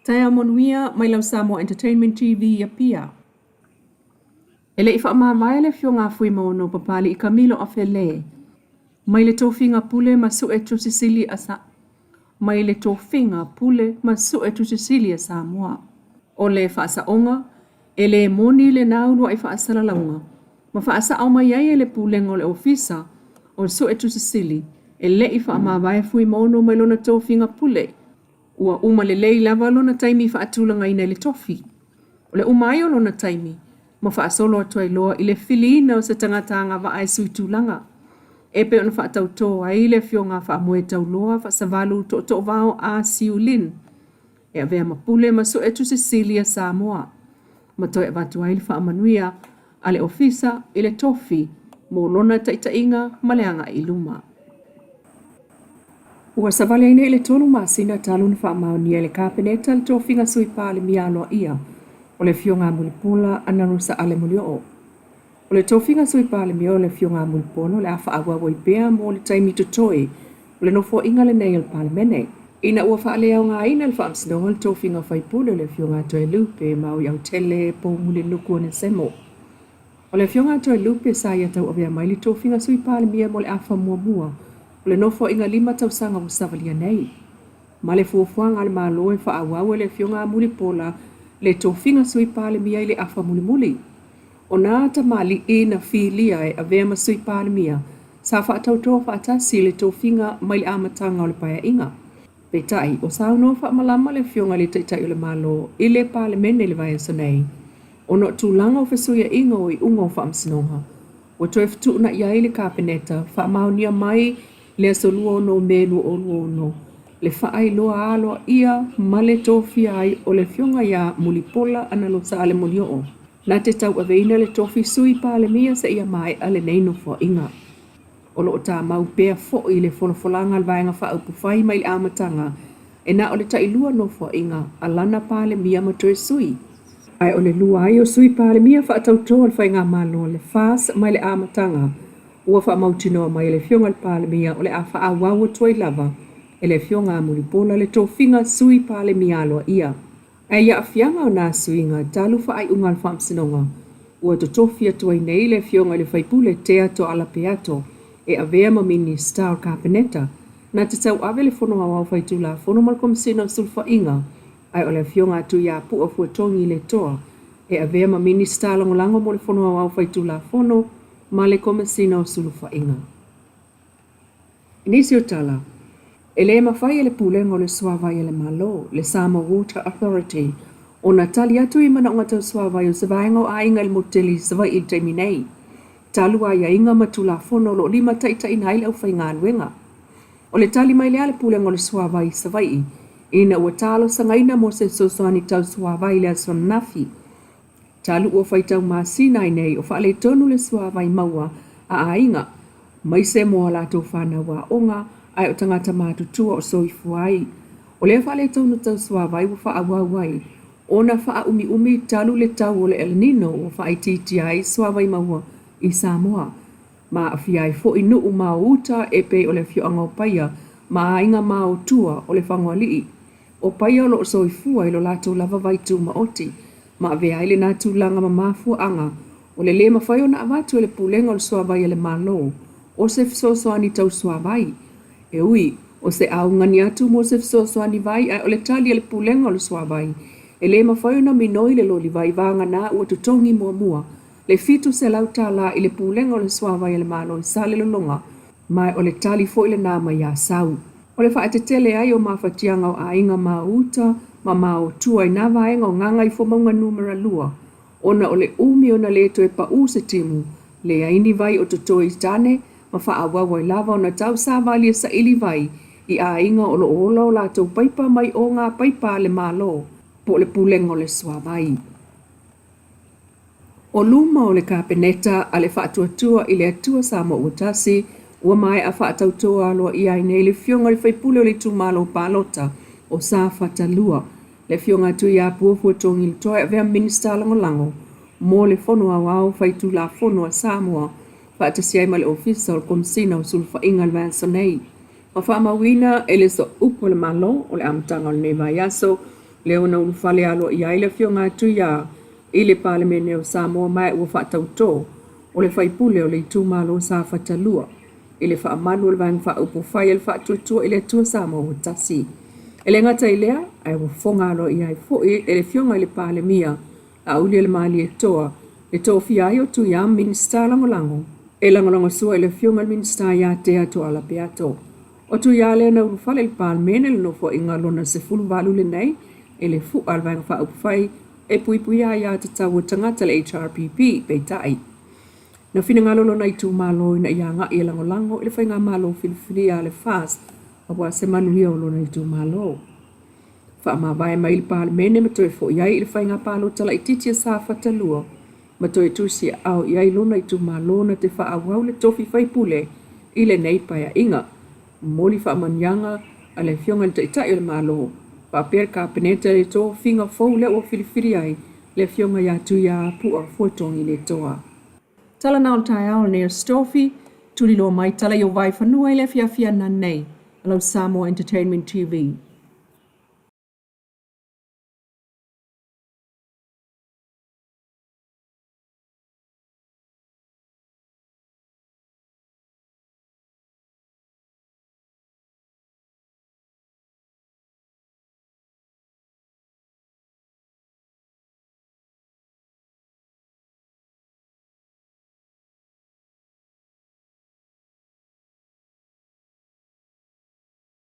Taya monuia mai lau Samoa Entertainment TV ya pia. Ele ifa mamai le fio ngā fui mono papali I Camilo Afele. Mai le tofinga pule masu e tu Sicily asa. Mai le tofinga pule masu e tu Sicily a Samoa. O le faasa onga, ele moni le naunu ai faasa launga. Ma faasa au mai ai le pulengo le ofisa o su e tu Sicily. Ele ifa mamai fui mono mai lona tofinga pule. Ua uma le lei lava lona taimi faatulanga ina le tofi. O le umai o lona taimi, ma faasolo atua iloa I le filiina o se tangatanga wa ai sui tūlanga. Epe ona faatautoa ai le fio ngā faamoe tauloa faasavalu to vao a siulin. E avea mapule masu etu Sicilia Samoa. Ma toe watu ai le faamanuia a le ofisa I le tofi mo lona taitainga maleanga I luma. Ua savale ina ile tolu masina talu ni faamaunia le kapeneta le tofinga sui pale mialoa ia. O le fio ngā mulipula anarusa ale mulio o. O le tofinga sui pale mio le fio ngā mulipono le afa awa waipea mo le taimi tutoi. O le nofo inga le nei al pale mene. Ina ua faalea o ngā ina le faamsinonga le tofinga faipule le fio ngā toe lupe mau iau tele po muli nuku ne semo. O le fio ngā toe lupe sa ia tau avea mai le tofinga sui pale mia mo le afa mua mua. O le nofo inga 5 tausanga o savalia nei. Ma le fuafuanga le maloe faawawe le fio ngā mulipola le tofinga sui pale mia I le afa muli. O nā ta mali na filia e avea ma sui pale mia, sa faatautoa faatasi le tofinga mai le amatanga o le paya inga. Petai, o sauno faamalama le fionga le taitai o le malo I le pale mene le vaya sonei. O no tūlanga o fesuia inga o I unga o faamsinonga. O toe fitu na iai le kapeneta, faamaunia mai le asolua no melu o luono. Le faai loa aloa ia ma le tofi ai o le fionga ia mulipola analo sa ale mulio. Na te tau aveina le tofi sui pale mia sa ia mai ale neino fo inga. O lo ta mau pea fo I le folofolanga alvaenga fa upufai mai le amatanga. E na o le tailua no fo inga alana pale mia matoe sui. Ai o le lua ai o sui pale mia fa atautoa alfai ngā malo le fas mai le amatanga. Ua fa mautinoa mai le fionga le pale mia o le afa awawa tuai lava. E le fionga mulipola le tofinga sui pale mialoa ia. Ai ia afianga o nā suinga talu fa ai unga alfa amsinonga. Ua to tofia tuai nei le fionga le faipule tea to ala peato. E avea ma minista o kapeneta. Na te tau ave le fono hawa faitula fono malkomsina sulfa inga. Ai o le fionga tu ia pua fuatongi le toa. E avea ma minista langolango mo le fono hawa faitula fono ma le komesina o sulfa inga. Inisi o tala. Ele mawhai le pulengo le suawai le malo, le Samoa Water Authority. O na tali atu I mana ngatau suawai o se vaengo a inga le moteli se vai I teminei. Talu a ia inga matula fono lo 5 taita ina ile au whai ngā luenga. O le tali mai lea le pulengo le suawai se vai. Ina ua talo sangaina mo se sosoani tau suawai le aswan nafi. Talu ua whai tau maasina nei o whaale tonu le suawai maua a inga. Mai se moa lato whana wa onga. Ai o tangata mātutua o soifu ai. O le whale taunu tau suawai wa wha awawai. O na wha umi talu le tau o le El Nino o wha ai titi ai suawai maua I Samoa. Ma awhi ai fo inu u mao uta e pe o le fioanga o paia ma inga mao tua o le whangoa lii. O paia o lo soifu ai lo lato lava vaitu maoti. Ma ave ai le natu langa ma mafua anga. O le le mawhai o na avatu le pulenga o le suawai le malo. O se fisosoani tau suawai. E ui, o se au ngani atu mo se fisosoani vai ai o le tali le pulenga o le suawai. E le mawhai na minoi le loli vai vanga na ua tutongi mua mua. Le fitu se lauta la I le pulenga o le suawai le malo I sale lolonga. Mai o le tali fo le nama ia sau. O le whaatetele ai o mawhatianga o a inga mauta, ma mao tua I na vaenga o nganga I fo maunga numera lua. Ona o le umi o na leto e pa u se timu. Le aini vai o tutoi tane, ma whaawawa I lava o na tau sāwali sa ili vai I a inga o lo ola o lātou paipa mai o ngā paipa le malo po le pulenga o le suawai. O luma o le kapeneta a le whaatuatua I le atua Samoa Watasi ua mai a whaatautoa aloa I ai nei le fionga le whaipule o le tumalo palota o sa whatalua. Le fionga tu I a puafu tongi le toi a vea minista langolango mo le fono a wao whaitu la fono a Samoa Whaatasi ai ma le ofisa o le komsina o sulfa inga le vansonei. Ma whaamawina e le so upo le malo o le amatanga o le neva yaso Leo na ulufale alo ia ile fio ngā tuia ile palemene o Samoa mai ua whaatauto o le whaipule o le itu malo sa whatalua. Ile wha amanu le vang wha upo whai ele wha tuatua ile tua Samoa o tasi. Ele ngata ilea ai ua whonga alo ia i fui ele fio ngā ile palemia a uli ele maali e toa le tō fia ai o tuia minista langolango. E langolongo sua ele fio ngā minista ia te ato ala pe ato. O tuia lea na ulufale le palemene le nofo inga lona se fulu valu le nei ele fu alvang fa upfai e pui ya te tau tangata le HRPP pe tai. Na fina ngalo lona itu malo ina ia nga i langolango ele whainga malo filifilia le fast apua se manuia o lona itu malo. Wha ma vai mai le palemene ma toi fo iai ele whainga palo tala i titia sa whatalua ma toi tusi au iai lona itu malo na te wha awau le tofi whaipule i le nei paya inga. Moli wha manyanga a le fionga le taitai le malo. Per ka peneta le to finga fou le o filifiri ai le fionga ya tu ya pu a fotongi le toa. Tala na o tai ao ne stofi tuli lo mai tala yo vai fanua le fia na nei. Hello Samoa Entertainment TV.